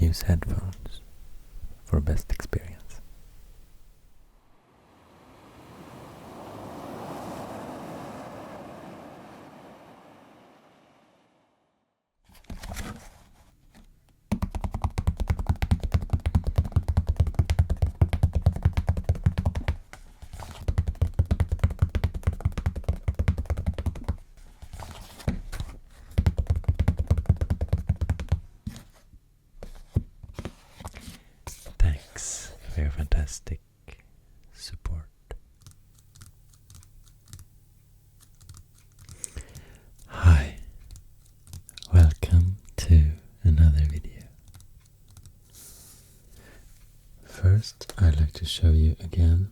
use headphones for best experience. Thanks for your fantastic support. Hi, welcome to another video. First, I'd like to show you again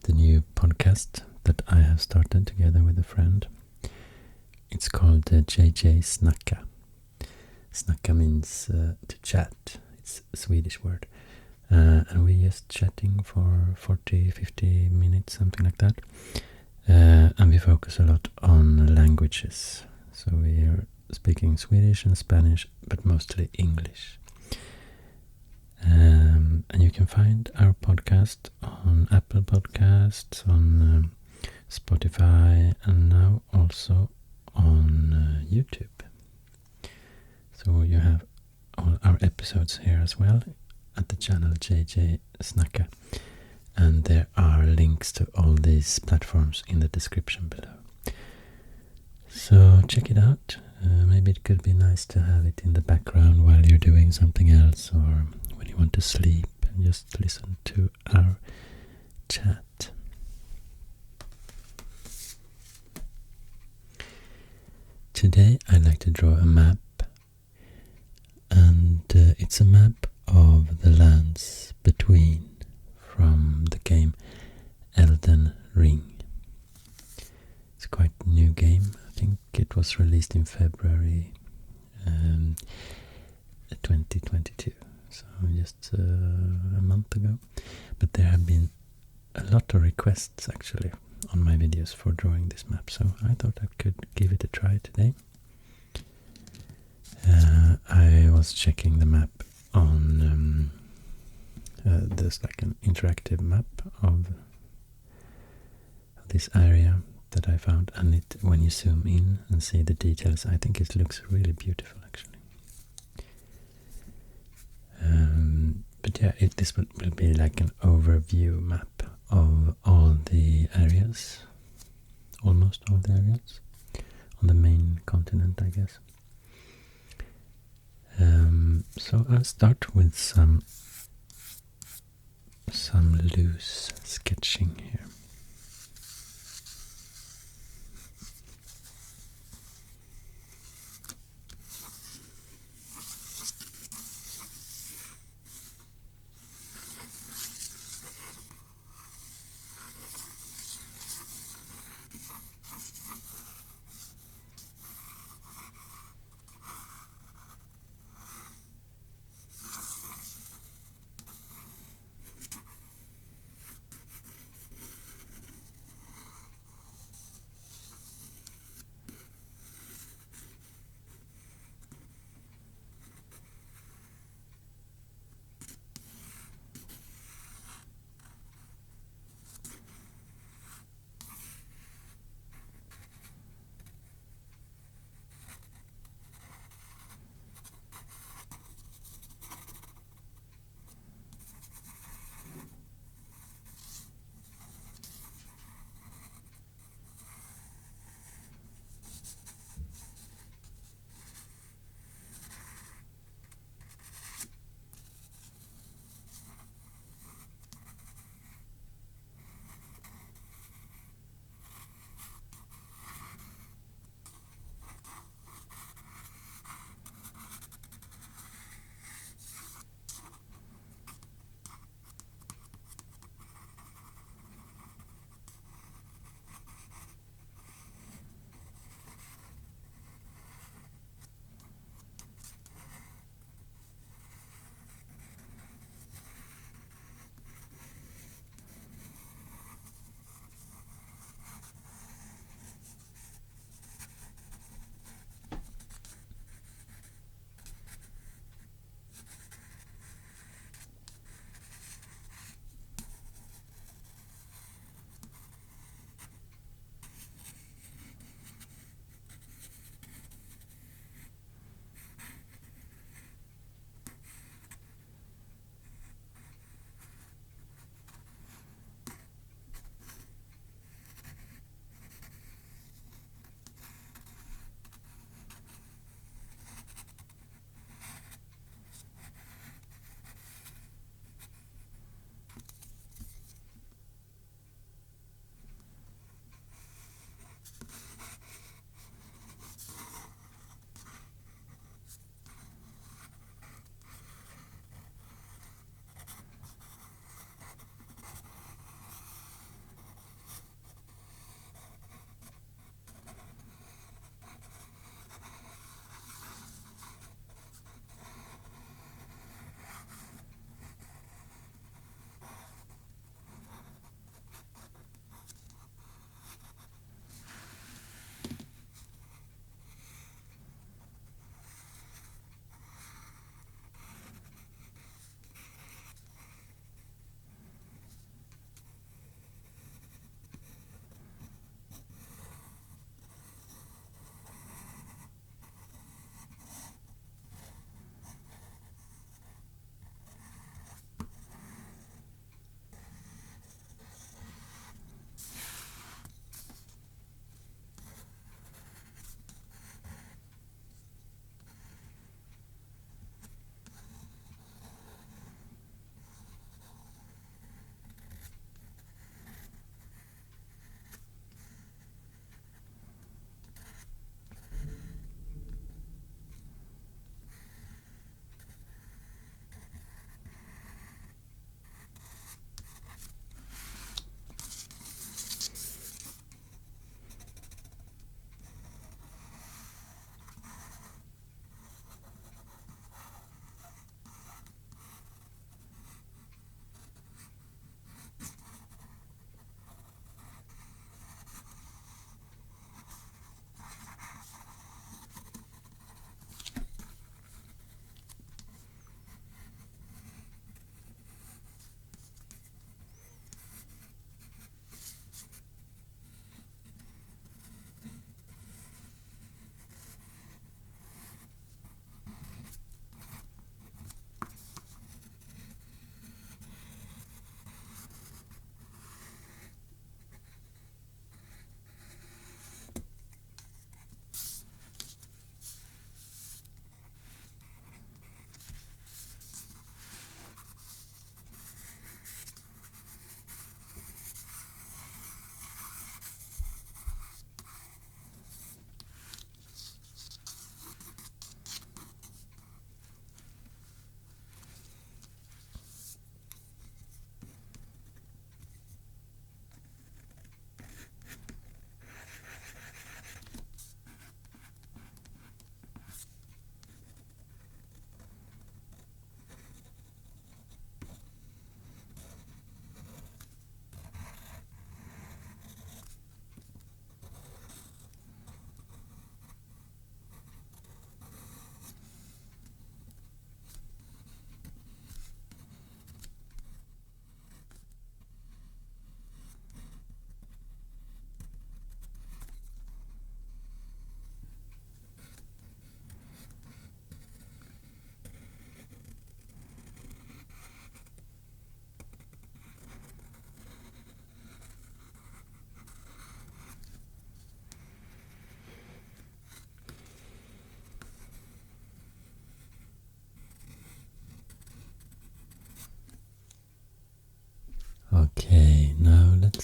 the new podcast that I have started together with a friend. It's called JJ Snacka. Snacka means to chat. It's a Swedish word. And we're just chatting for 40-50 minutes, something like that. And we focus a lot on languages. So we are speaking Swedish and Spanish, but mostly English. And you can find our podcast on Apple Podcasts, on Spotify, and now also on YouTube. So you have all our episodes here as well at the channel JJ Snacka, and there are links to all these platforms in the description below. So check it out. Maybe it could be nice to have it in the background while you're doing something else, or when you want to sleep and just listen to our chat. Today I'd like to draw a map, and it's a map of the lands between from the game Elden Ring. It's quite a new game. I think it was released in February 2022, so just a month ago. But there have been a lot of requests actually on my videos for drawing this map, so I thought I could give it a try today. I was checking the map on there's like an interactive map of this area that I found, and it, when you zoom in and see the details, I think it looks really beautiful actually. But yeah, this will be like an overview map of all the areas, almost all the areas on the main continent, I guess. So I'll start with some loose sketching here.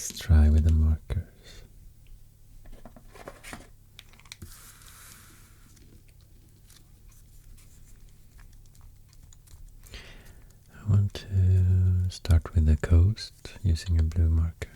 Let's try with the markers. I want to start with the coast using a blue marker.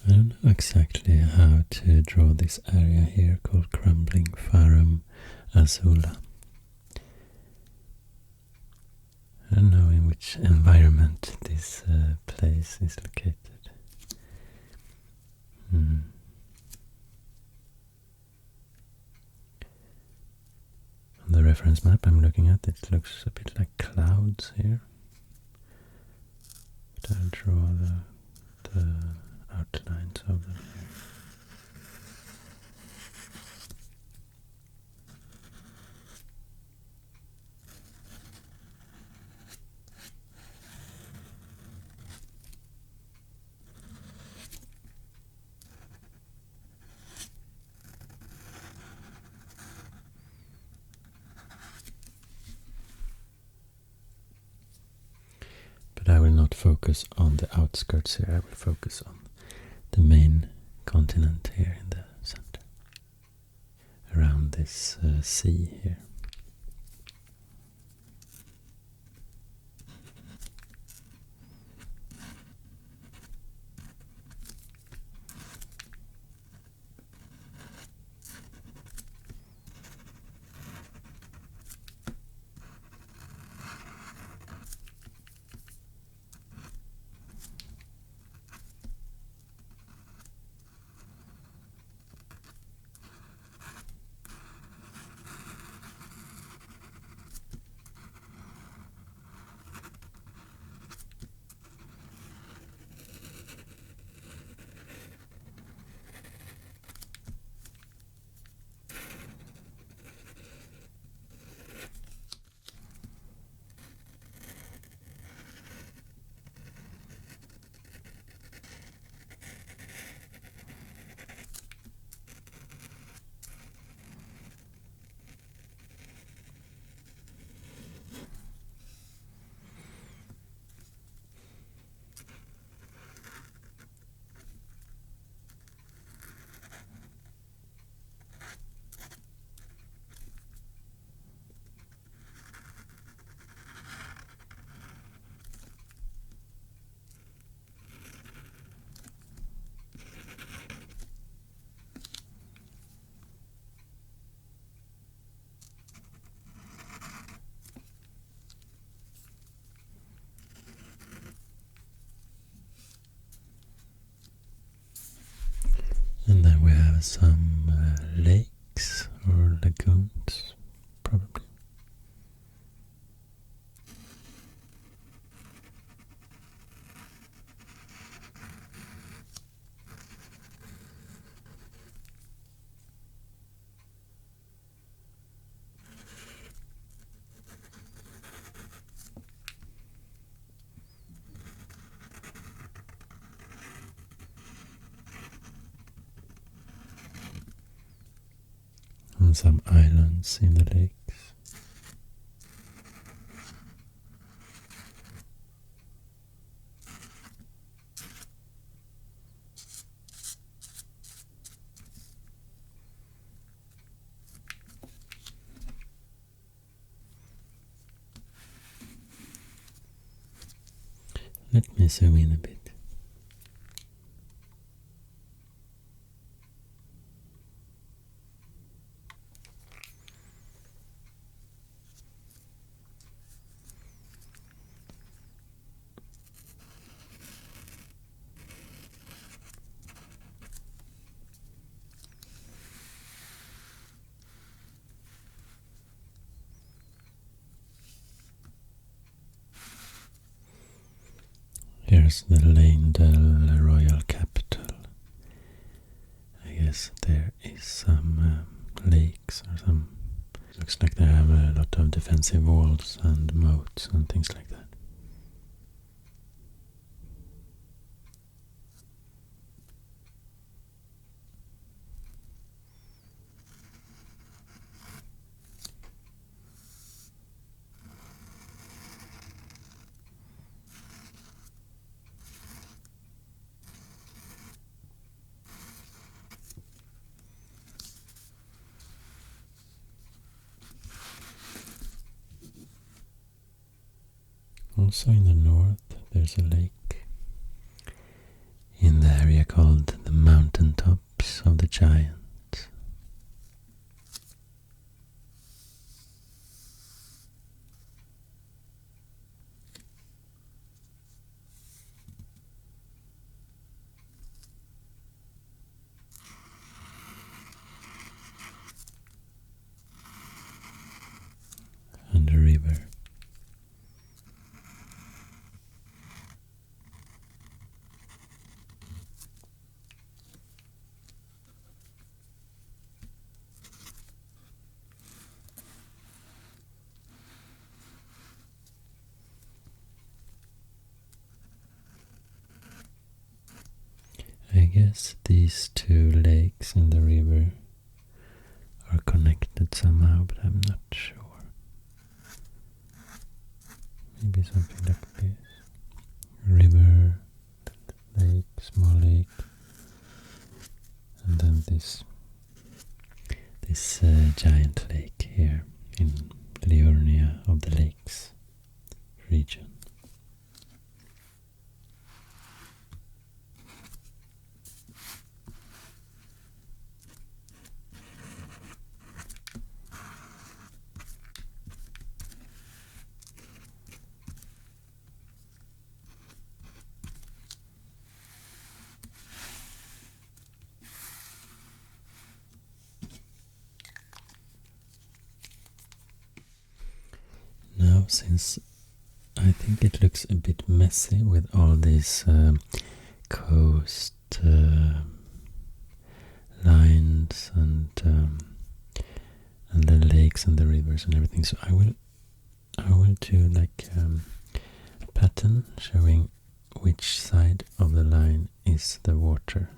I don't know exactly how to draw this area here called Crumbling Farum Azula. I don't know in which environment this place is located. On the reference map I'm looking at, it looks a bit like clouds here. But I'll draw the outlines of them here. But I will not focus on the outskirts here, I will focus on the main continent here in the center, around this sea here. some lakes or lagoons, probably. And some islands in the lakes. Let me zoom in a bit. Here's the Leyndell Royal Capital. I guess there is some lakes or some. Looks like they have a lot of defensive walls and moats and things like that. Also in the north there's a lake in the area called the Mountain Tops of the Giants. And a river. I guess these two lakes in the river are connected somehow, but I'm not sure. Maybe something like this. River, lake, small lake, and then this giant lake here in Liurnia of the Lakes region. Now, since I think it looks a bit messy with all these coast lines and the lakes and the rivers and everything, so I will do like a pattern showing which side of the line is the water.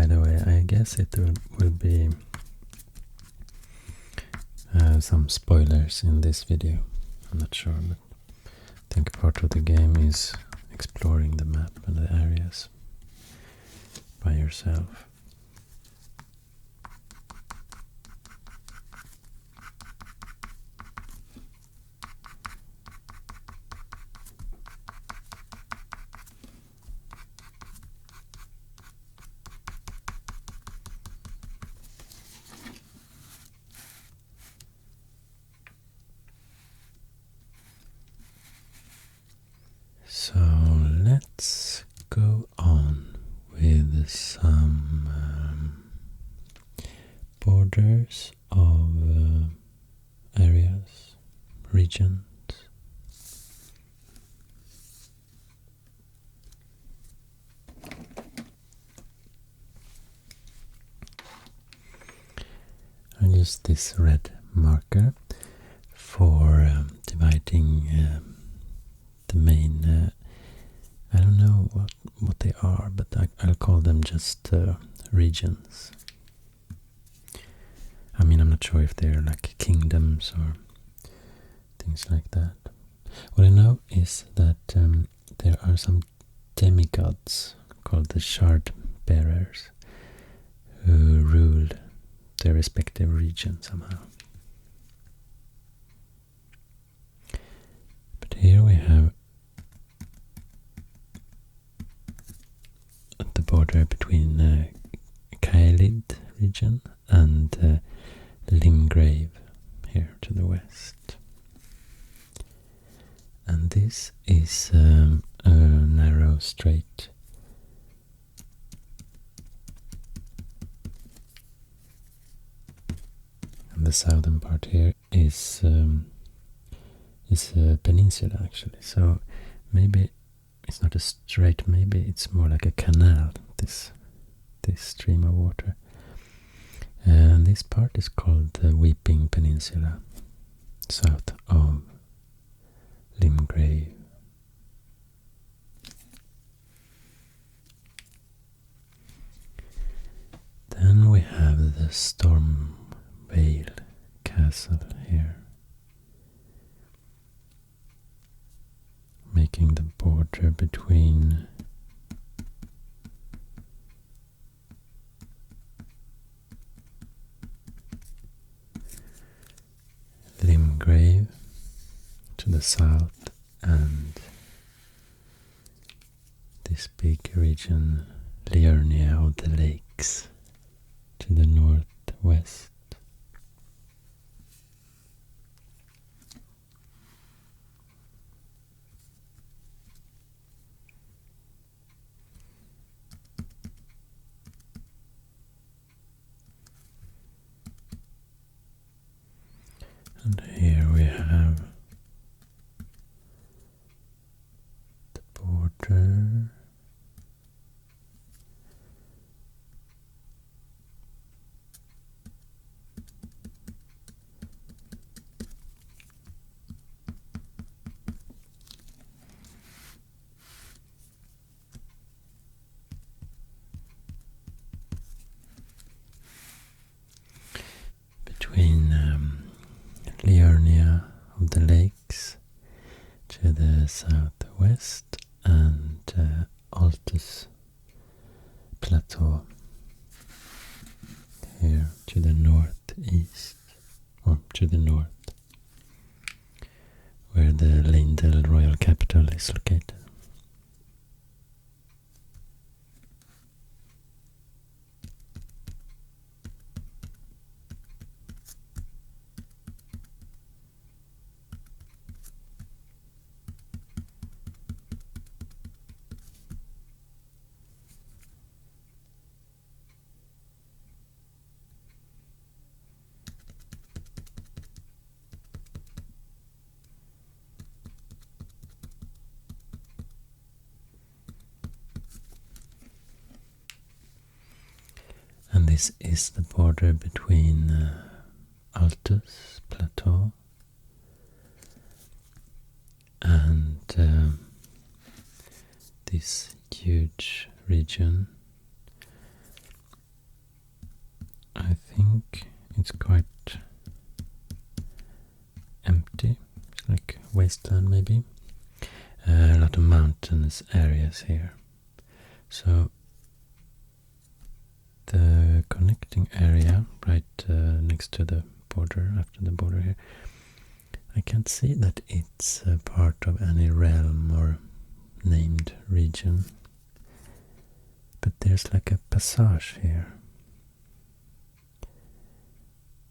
by the way, I guess it will be some spoilers in this video. I'm not sure, but I think part of the game is exploring the map and the areas by yourself. So let's go on with some borders of areas, regions. I use this red marker for dividing the main, I don't know what they are, but I'll call them just regions. I mean, I'm not sure if they're like kingdoms or things like that. What I know is that there are some demigods called the shard bearers who ruled their respective region somehow. But here we have the border between Kaelid region and Limgrave here to the west. And this is a narrow strait and the southern part here is a peninsula actually, so maybe it's not a strait, maybe it's more like a canal, this stream of water. And this part is called the Weeping Peninsula, south of Limgrave. Then we have the Stormvale Castle here, making the border between Limgrave to the south and this big region Liurnia of the Lakes to the northwest. And here we have the border. Between Liurnia of the Lakes to the southwest and Altus Plateau here to the northeast, or to the north, where the Leyndell Royal Capital is located. And this is the border between Altus Plateau and this huge region wasteland maybe. A lot of mountainous areas here. So the connecting area right next to the border, after the border here, I can't see that it's part of any realm or named region, but there's like a passage here.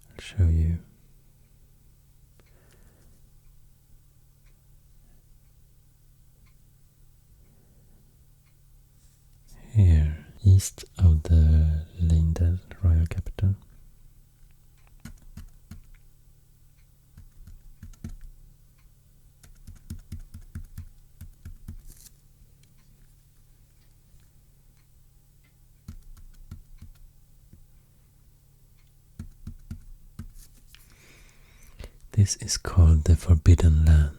I'll show you. Here, east of the Lindell Royal Capital. This is called the Forbidden Lands.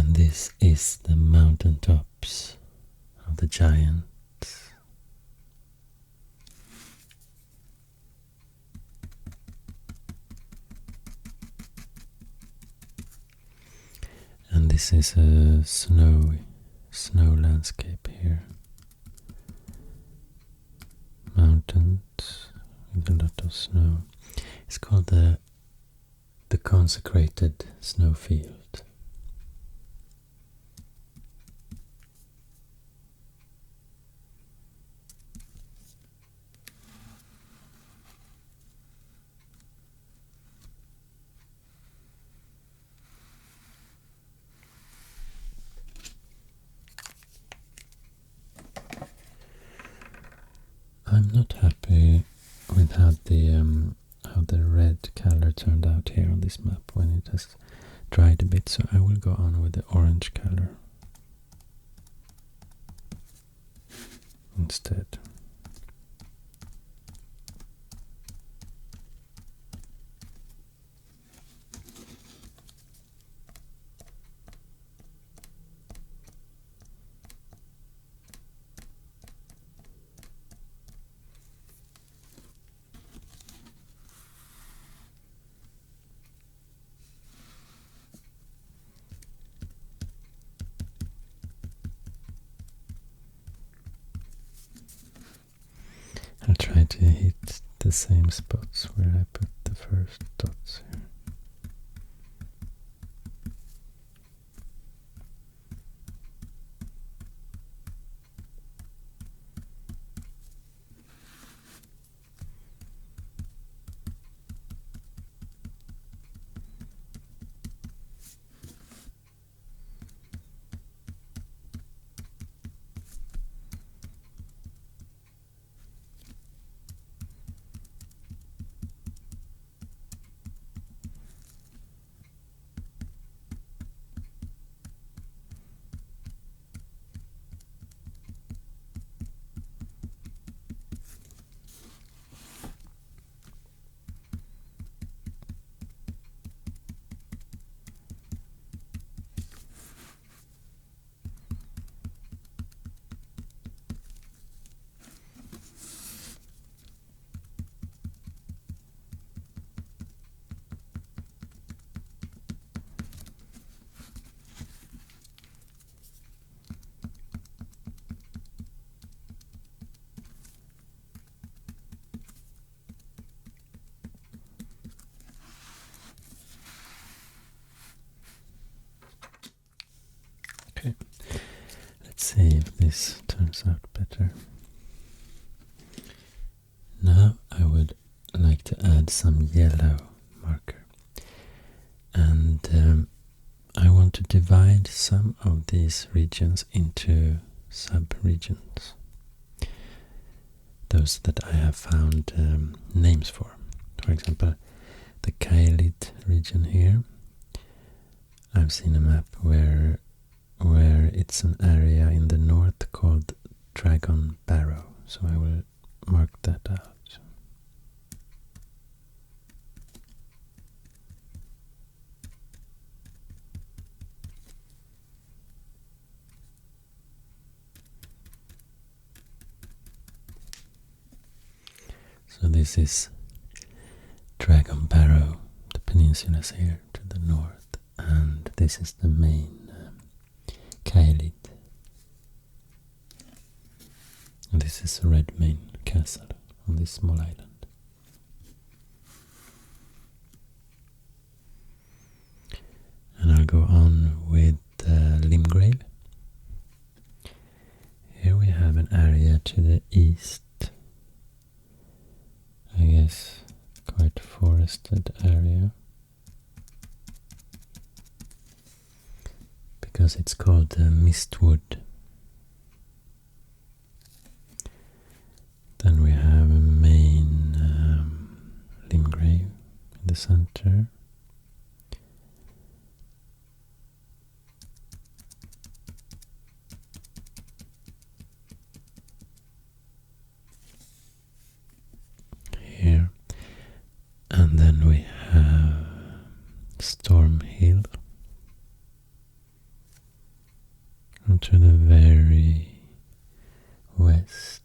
This is the mountaintops of the giants. And this is a snow landscape here. Mountains with a lot of snow. It's called the consecrated snowfield. I'm not happy with how the red color turned out here on this map when it has dried a bit, so I will go on with the orange color instead. I'll try to hit the same spots where I put the first dots here. Let's see if this turns out better. Now I would like to add some yellow marker, and I to divide some of these regions into sub-regions. Those that I have found names for. For example, the Kaelid region here. I've seen a map where it's an area in the north called Dragon Barrow, so I will mark that out. So this is Dragon Barrow, the peninsulas here to the north, and this is the main Kaelid. And this is a red main castle on this small island. And I'll go on with Limgrave. Here we have an area to the east. I guess quite forested area. Because it's called Mistwood. Then we have a main Limgrave in the center. Here. And then we have Storm Hill. And to the very west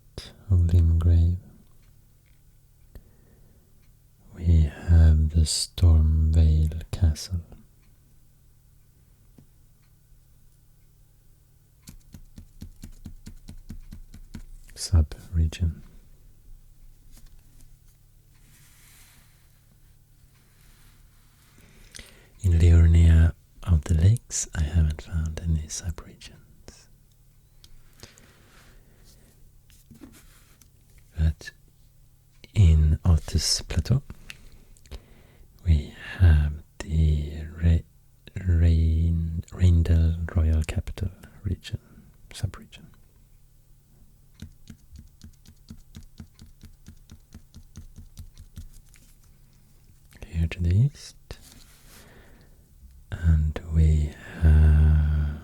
of Limgrave we have the Stormvale Castle. Sub-region. In Liurnia of the Lakes I haven't found any sub-regions. But in Altus Plateau we have the Rheindel Royal Capital region, sub-region. Here to the east. And we have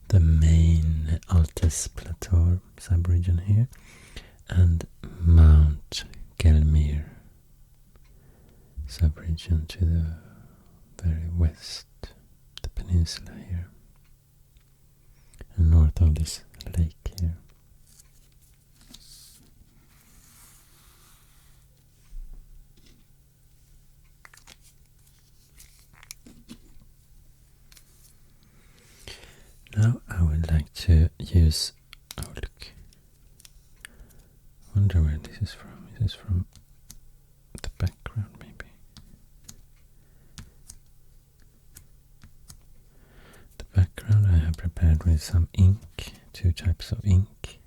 the main Altus Plateau sub-region here, and Mount Gelmir sub-region to the very west, the peninsula here, and north of this lake here. Now I would like to use, oh look, I wonder where this is from. Is this from the background maybe? The background I have prepared with some ink, two types of ink.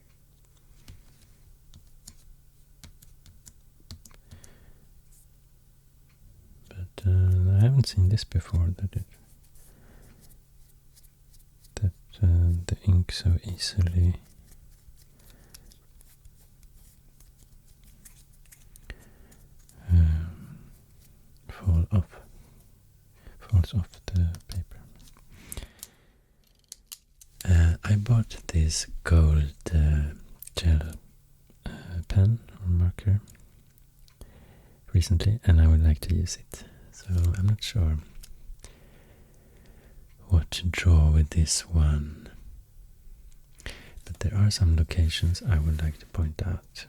But I haven't seen this before, that the ink so easily falls off the paper. I bought this gold gel pen or marker recently, and I would like to use it. So I'm not sure what to draw with this one, but there are some locations I would like to point out.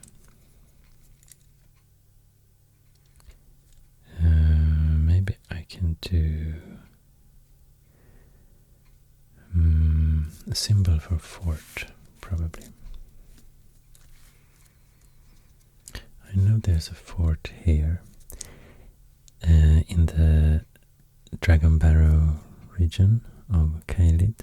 Maybe I can do a symbol for fort, probably. I know there's a fort here in the Dragon Barrow region of Kaelid.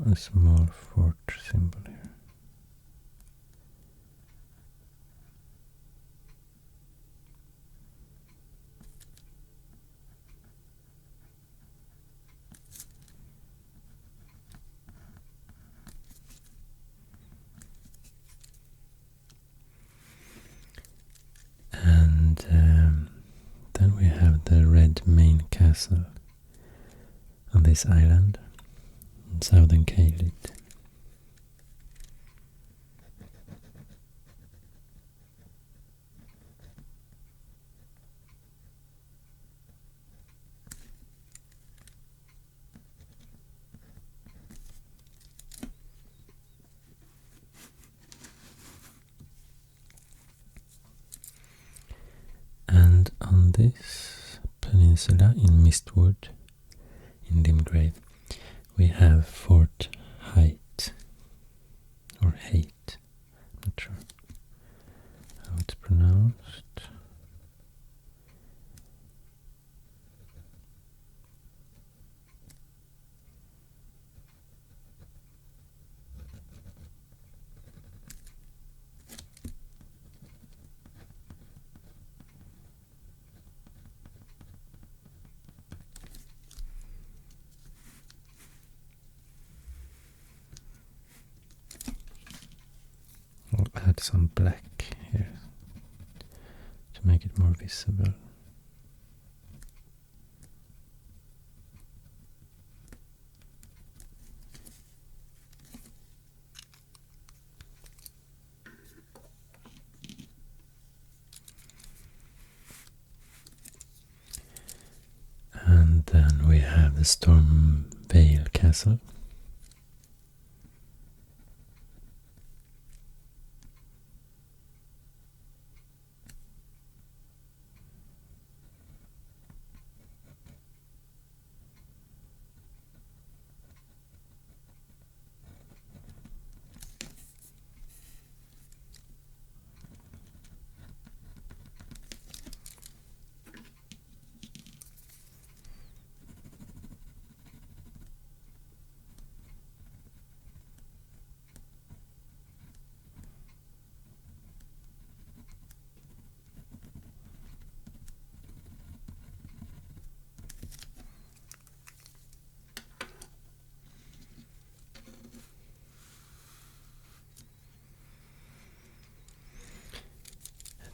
a small fort symbol here. And then we have the red main castle on this island in southern Caelid. And on this peninsula in Mistwood, in Limgrave, we have Fort Height, or Haight, not sure how it's pronounced. I'll add some black here to make it more visible. And then we have the Stormvale Castle.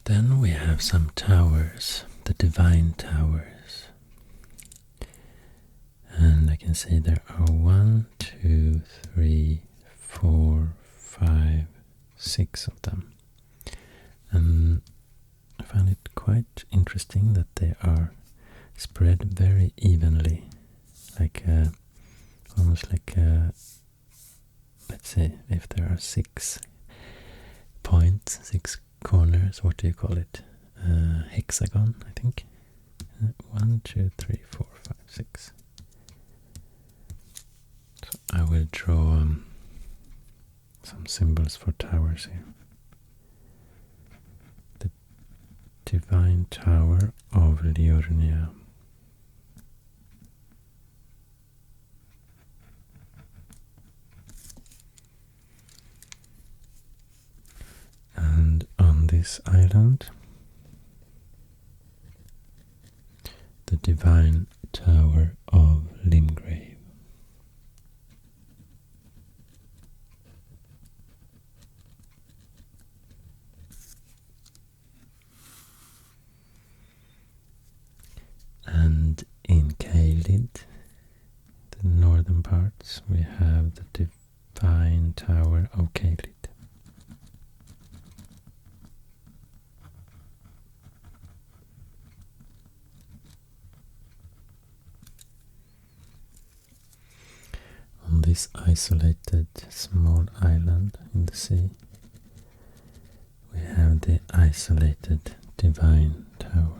Then we have some towers, the Divine Towers. And I can see there are 1, 2, 3, 4, 5, 6 of them. And I find it quite interesting that they are spread very evenly, like almost like let's say if there are 6 points, 6 corners, what do you call it? Hexagon, I think. 1, 2, 3, 4, 5, 6. So I will draw some symbols for towers here. The Divine Tower of Liurnia. And on this island, the Divine Tower of Limgrave. And in Caelid, the northern parts, we have the Divine Tower of Caelid. On this isolated small island in the sea, we have the isolated Divine Tower.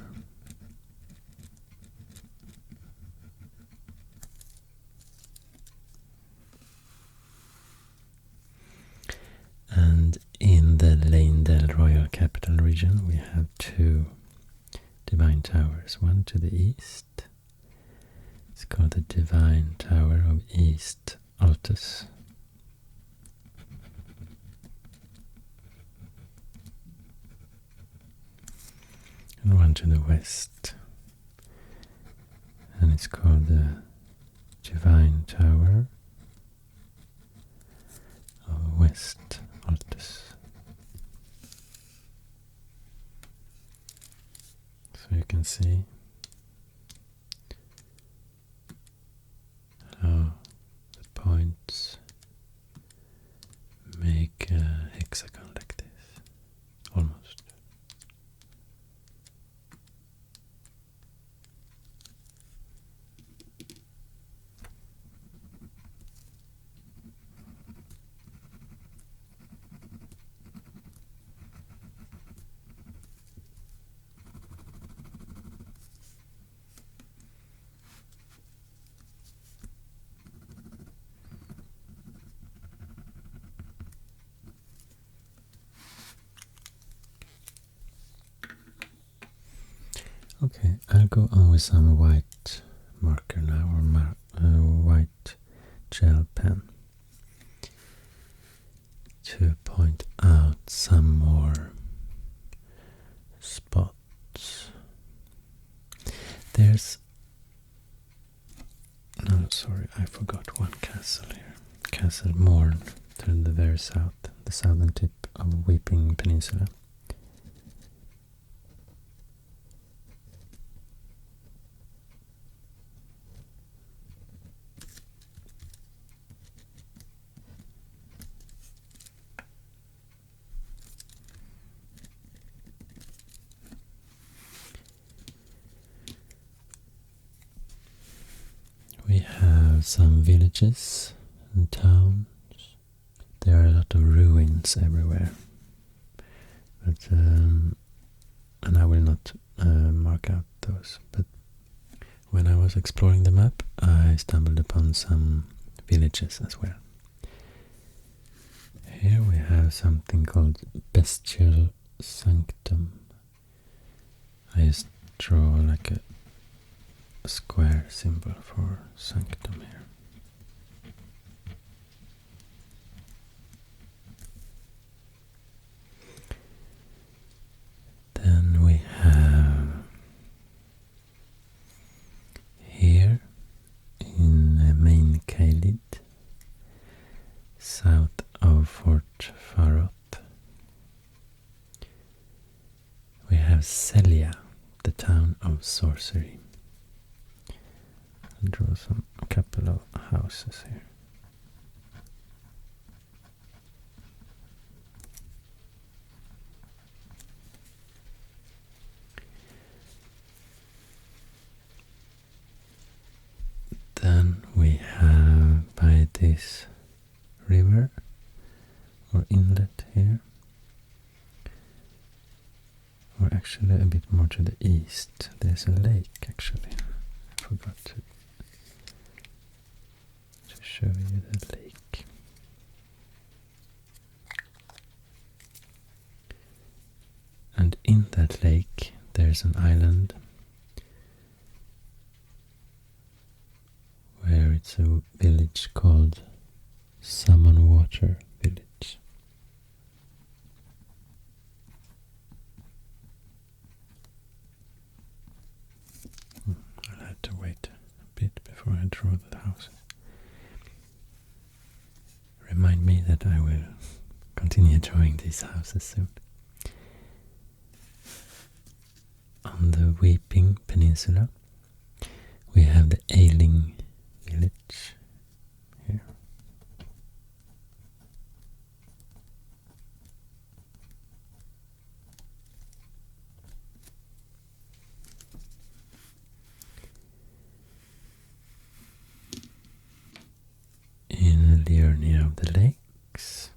And in the Leindel Royal Capital region, we have 2 Divine Towers, one to the east. It's called the Divine Tower of East Altus, and one to the west, and it's called the Divine Tower of West Altus. So you can see how the points make a hexagon like this, almost. Okay, I'll go on with some white marker now, or white gel pen, to point out some more spots. I forgot one castle here. Castle Morn, to the very south, the southern tip of Weeping Peninsula. We have some villages and towns. There are a lot of ruins everywhere, but and I will not mark out those. But when I was exploring the map, I stumbled upon some villages as well. Here we have something called Bestial Sanctum. I just draw like a square symbol for sanctum here. Then we have here in Main Kaelid, south of Fort Farot, we have Celia, the town of sorcery. I'll draw a couple of houses here. Then we have by this river or inlet here, or actually a bit more to the east, there's a lake actually. I forgot to show you the lake. And in that lake there's an island where it's a village called Water Village. I'll have to wait a bit before I draw the houses. Remind me that I will continue drawing these houses soon. On the Weeping Peninsula, we have the Ailing village here. In Liurnia of the Lakes,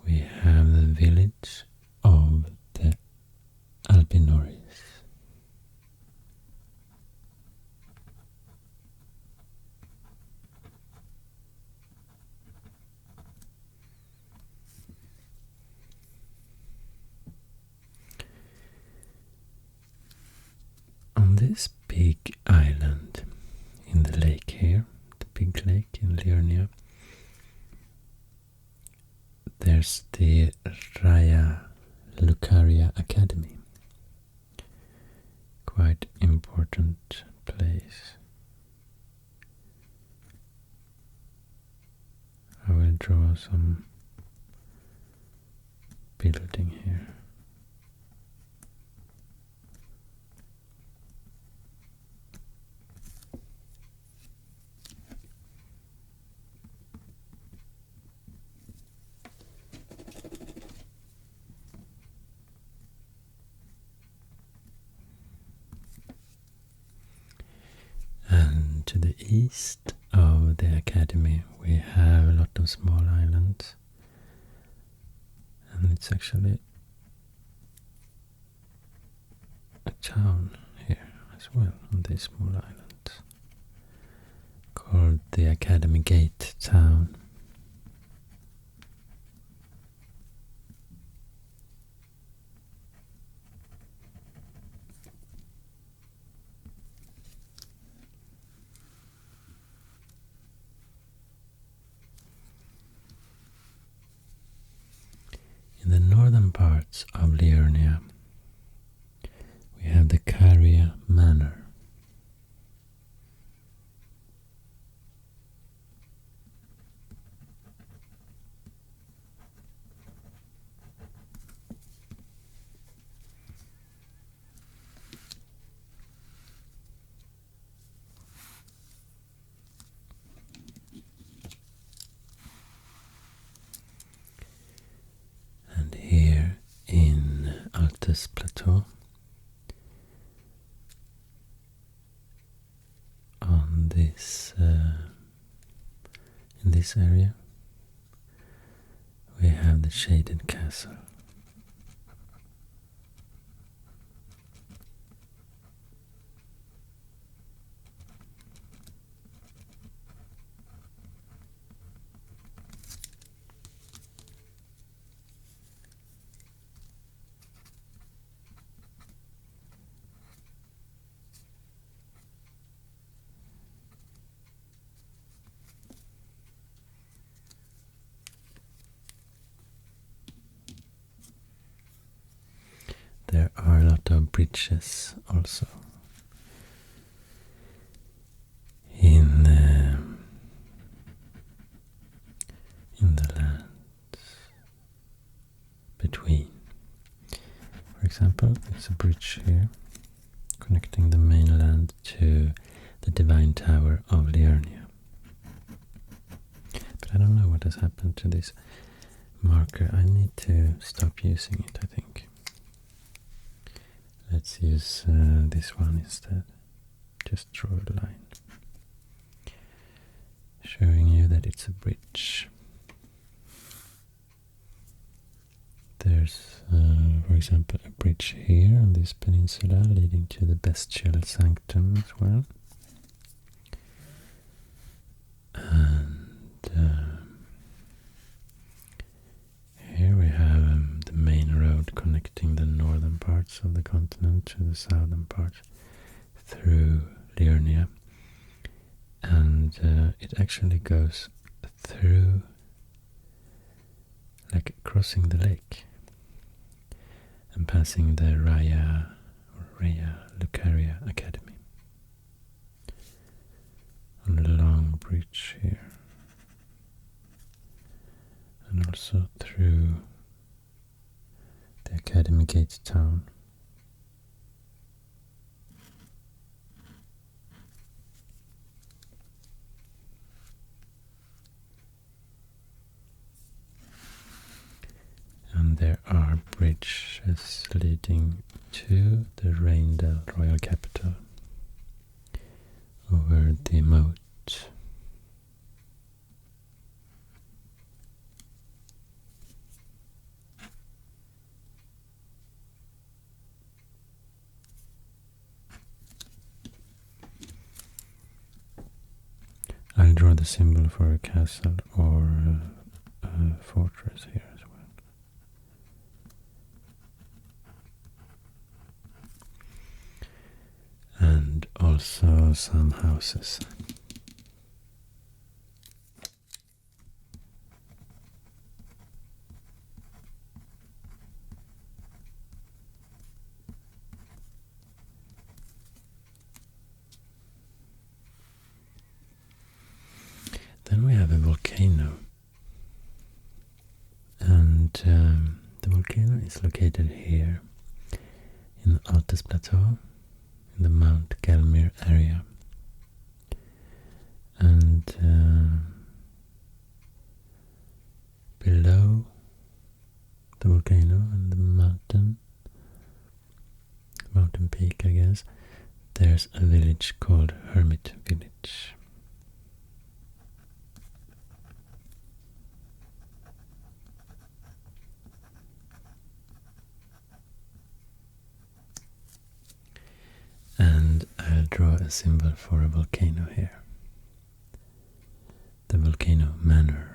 we have the village of the Albinoris. On this big island in the lake here, the big lake in Liurnia, there's the Raya Lucaria Academy. Quite important place. I will draw some building here. And to the east of the academy we have a lot of small islands, and it's actually a town here as well on these small islands called the Academy Gate town. In the northern parts of Liurnia we have the Caria Manor. And here in Altes Plateau, on this in this area, we have the Shaded Castle. There are a lot of bridges also in the lands between. For example, it's a bridge here connecting the mainland to the Divine Tower of Liurnia. But I don't know what has happened to this marker. I need to stop using it, I think. Let's use this one instead. Just draw a line showing you that it's a bridge. There's, for example, a bridge here on this peninsula leading to the Bestial Sanctum as well. And here we have the main road connecting the northern parts of the continent to the southern parts through Liurnia, and it actually goes through, like crossing the lake and passing the Raya Lucaria Academy on a long bridge here, and also through the Academy Gate town. And there are bridges leading to the Reyndell Royal Capital over the moat. I'll draw the symbol for a castle or a fortress here as well. And also some houses. have a volcano. And the volcano is located here in the Altes Plateau, in the Mount Gelmir area. And below the volcano and the mountain peak, I guess, there's a village called Hermit Village. And I'll draw a symbol for a volcano here. The volcano manor.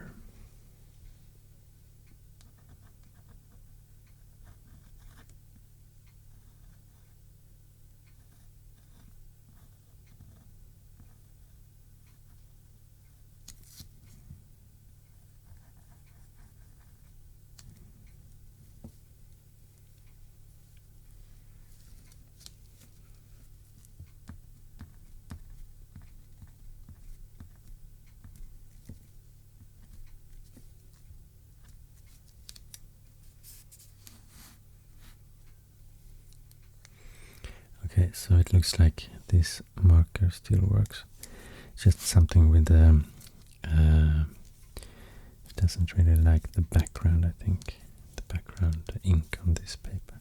Okay, so it looks like this marker still works. It's just something with the it doesn't really like the background, I think. The background ink on this paper.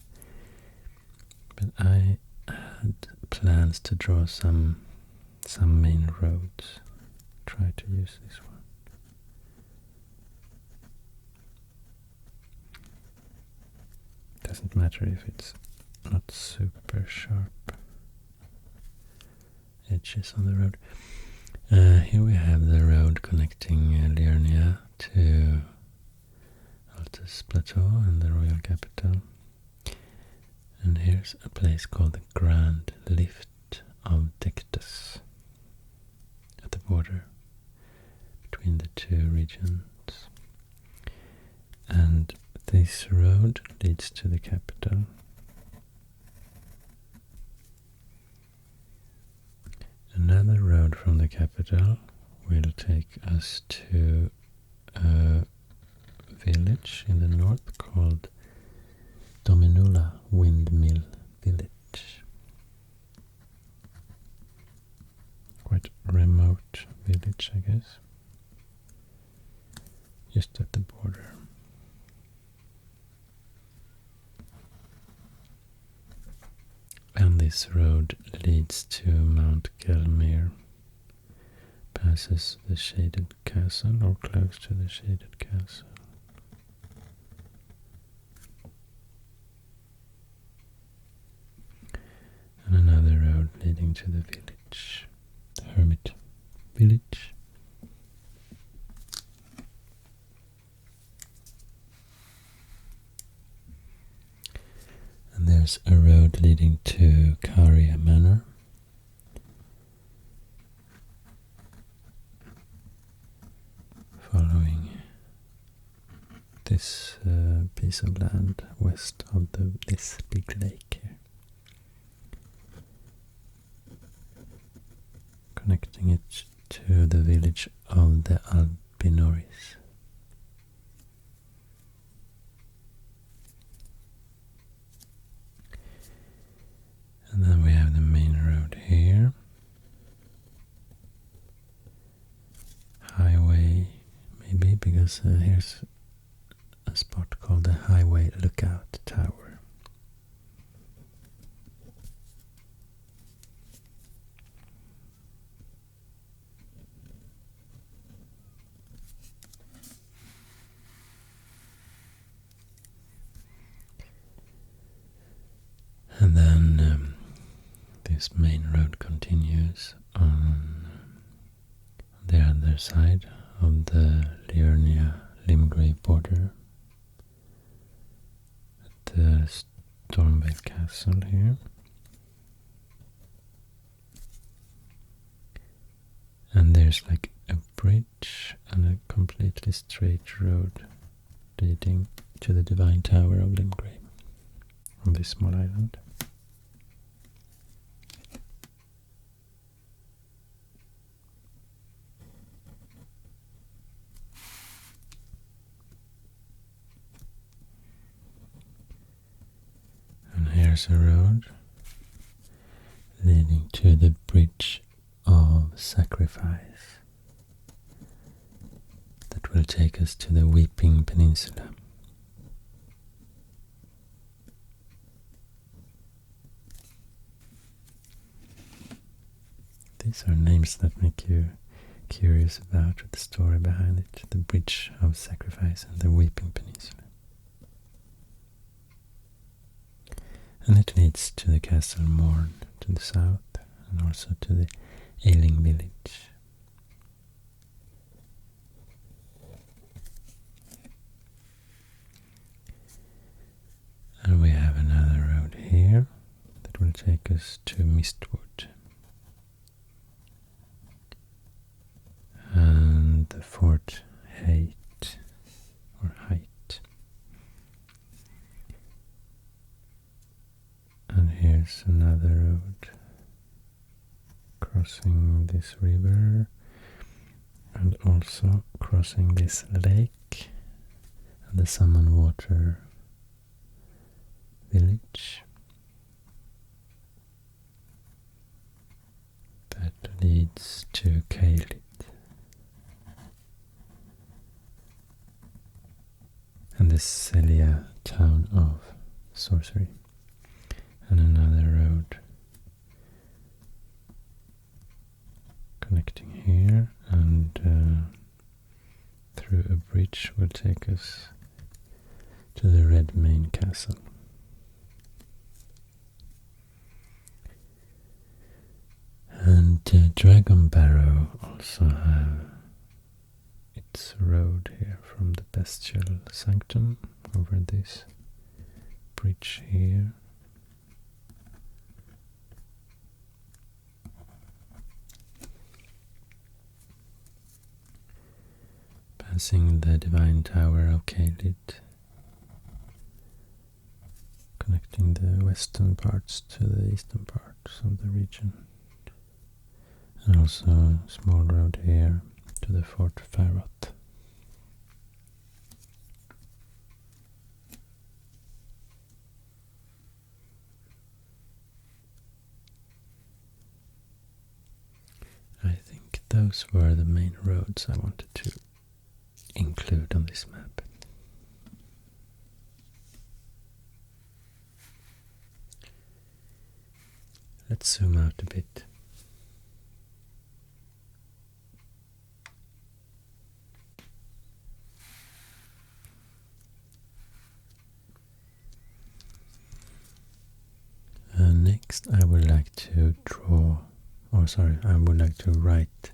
But I had plans to draw some main roads. Try to use this one. Doesn't matter if it's not super sharp edges on the road. Here we have the road connecting Liurnia to Altes Plateau and the royal capital. And here's a place called the Grand Lift of Dectus at the border between the two regions. And this road leads to the capital. Another road from the capital will take us to a village in the north called Dominula Windmill Village. Quite remote village, I guess. Just at the border. And this road leads to Mount Gelmir, passes the shaded castle, or close to the shaded castle. And another road leading to the village, the Hermit Village. And there's a road leading to Karia Manor. Following this piece of land west of this big lake here. Connecting it to the village of the Albinoris. And then we have the main road here. Highway, maybe, because here's a spot called the Highway Lookout Tower. And then this main road continues on the other side of the Liurnia-Limgrave border at the Stormvale Castle here. And there's like a bridge and a completely straight road leading to the Divine Tower of Limgrave on this small island. There's a road leading to the Bridge of Sacrifice that will take us to the Weeping Peninsula. These are names that make you curious about the story behind it. The Bridge of Sacrifice and the Weeping Peninsula. And it leads to the Castle Morn to the south and also to the Ailing village. And we have another road here that will take us to Mistwood. And the Fort Height, or Height. And here's another road crossing this river and also crossing this lake and the Salmon Water village that leads to Caelid. And the Celia town of sorcery. And another road connecting here and through a bridge will take us to the Redmane Castle. And Dragon Barrow also have its road here from the Bestial Sanctum over this bridge here. Passing the Divine Tower of Caelid, connecting the western parts to the eastern parts of the region. And also a small road here to the Fort Farroth. I think those were the main roads I wanted to include on this map. Let's zoom out a bit. Next I would like to I would like to write,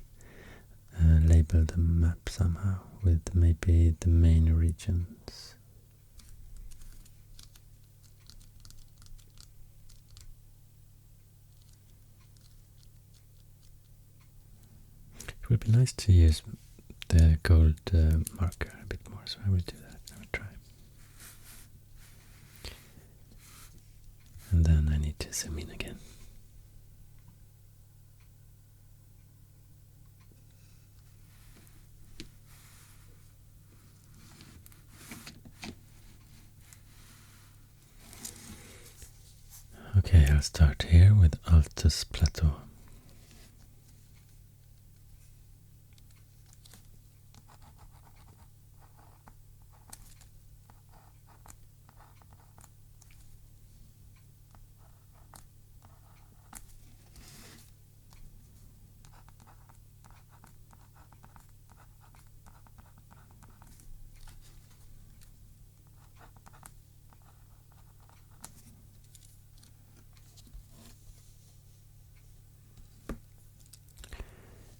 label the map somehow with maybe the main regions. It would be nice to use the gold marker a bit more, so I will do that. I will try. And then I need to zoom in again. Okay, I'll start here with Altus Plateau.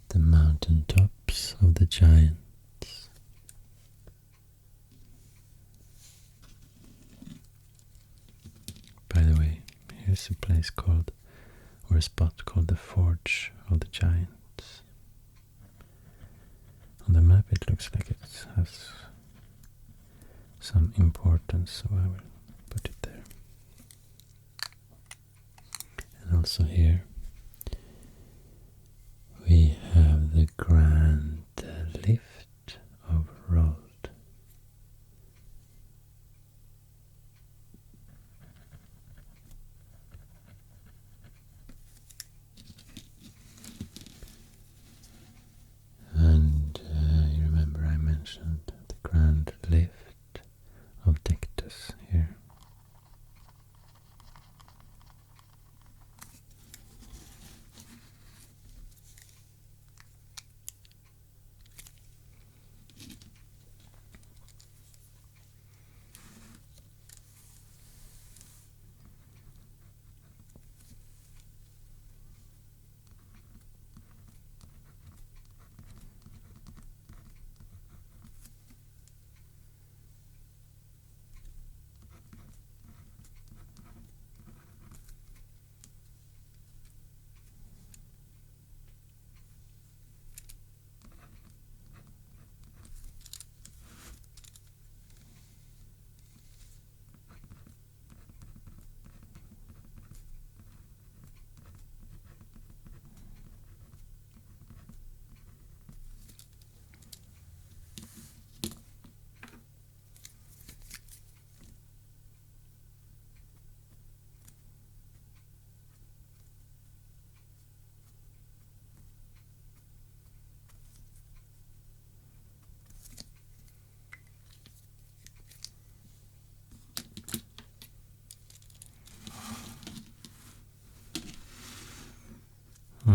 The mountain tops of the giants. By the way, here's a place called, or a spot called the Forge of the Giants. On the map it looks like it has some importance, so I will put it there. And also here we have the Grand Lift of Rold.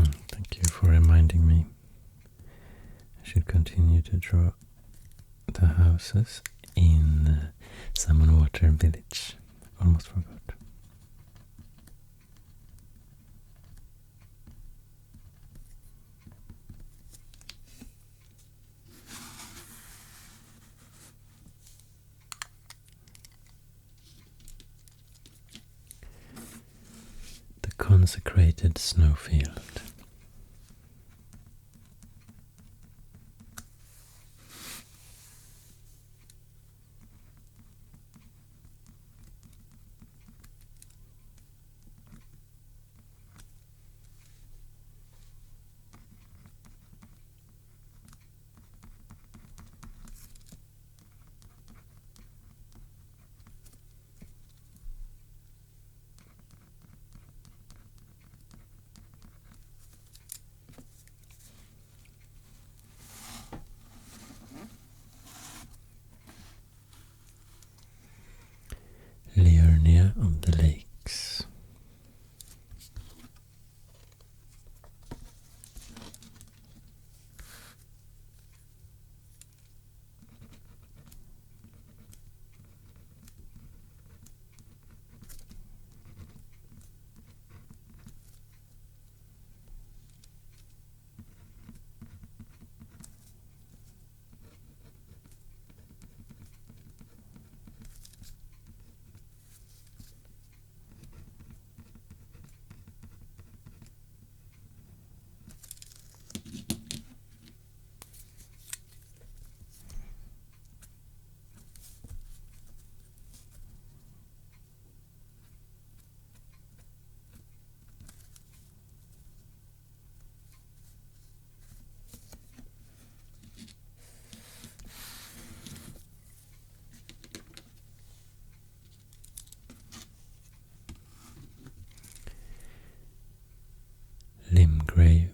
Thank you for reminding me. I should continue to draw the houses in Salmon Water Village. Almost forgot. The consecrated snowfield. Liurnia of the Lakes. Limgrave.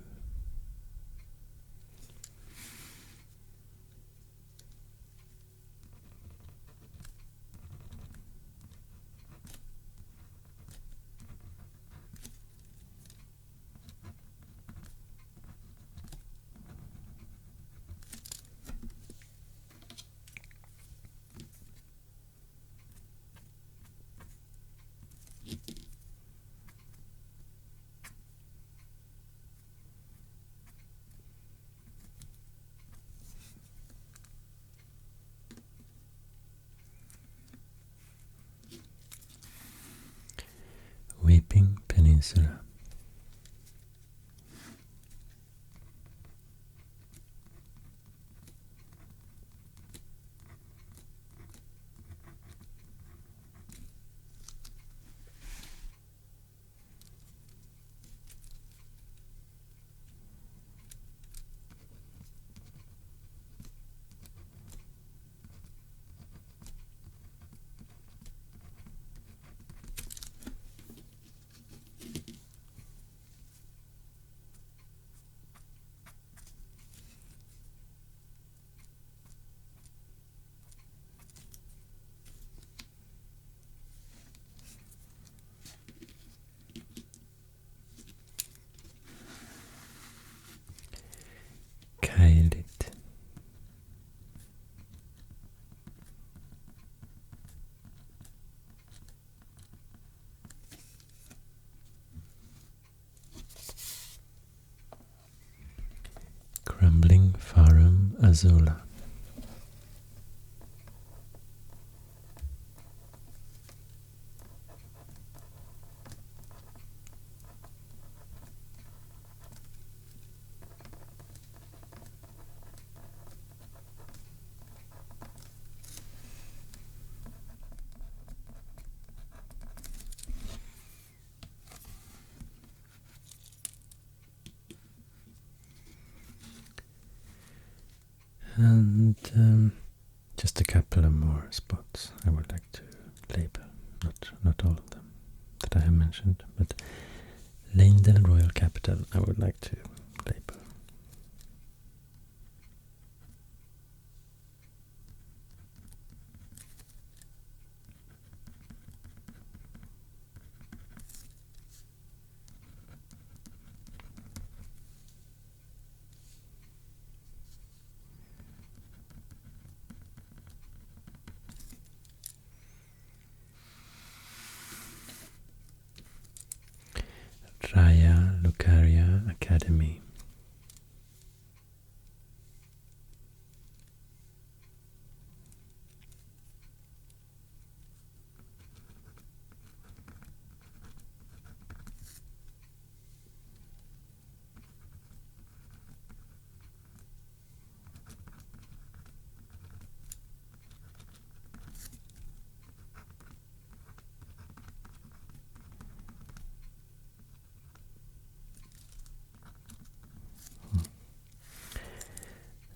Weeping Peninsula. Kailit. Crumbling Farum Azula. And just a couple of more spots I would like to label, not all of them that I have mentioned, but Leindel Royal Capital I would like to label. Raya Lucaria Academy.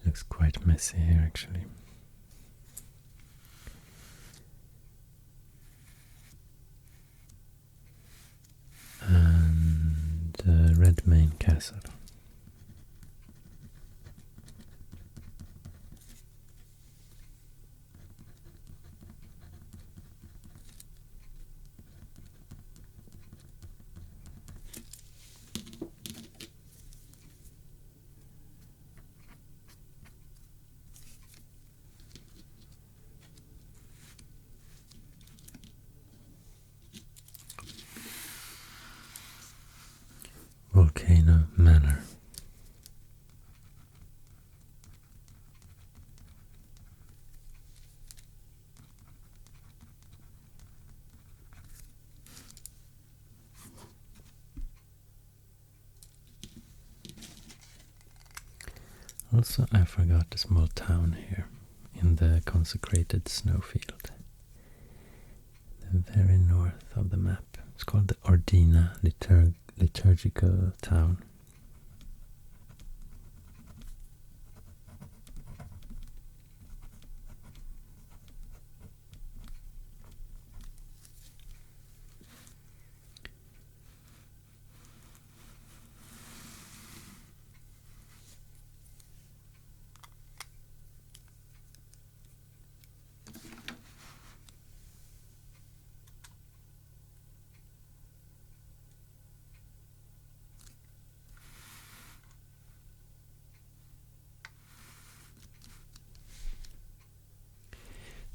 Looks quite messy here actually. And Red Main Castle. Volcano Manor. Also, I forgot a small town here in the consecrated snowfield. The very north of the map. It's called the Ordina Liturgical Town.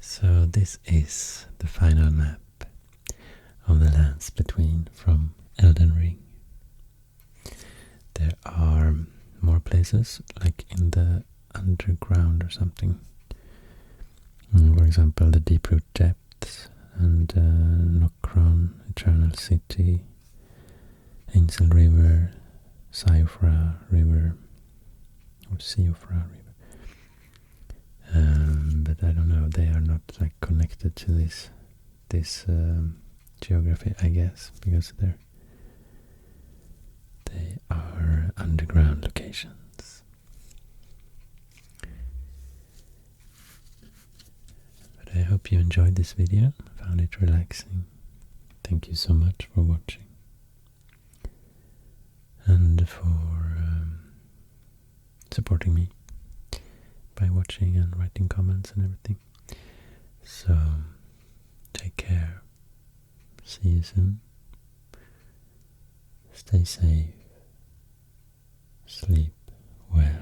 So this is the final map of the lands between from Elden Ring. There are more places, like in the underground or something. For example, the Deep-Root Depths and Nokron, Eternal City, Ainsel River, Siofra River, or Siofra River. But I don't know, they are not like connected to this geography, I guess, because they are underground locations. But I hope you enjoyed this video, found it relaxing. Thank you so much for watching and for supporting me by watching and writing comments and everything. So, take care. See you soon. Stay safe. Sleep well.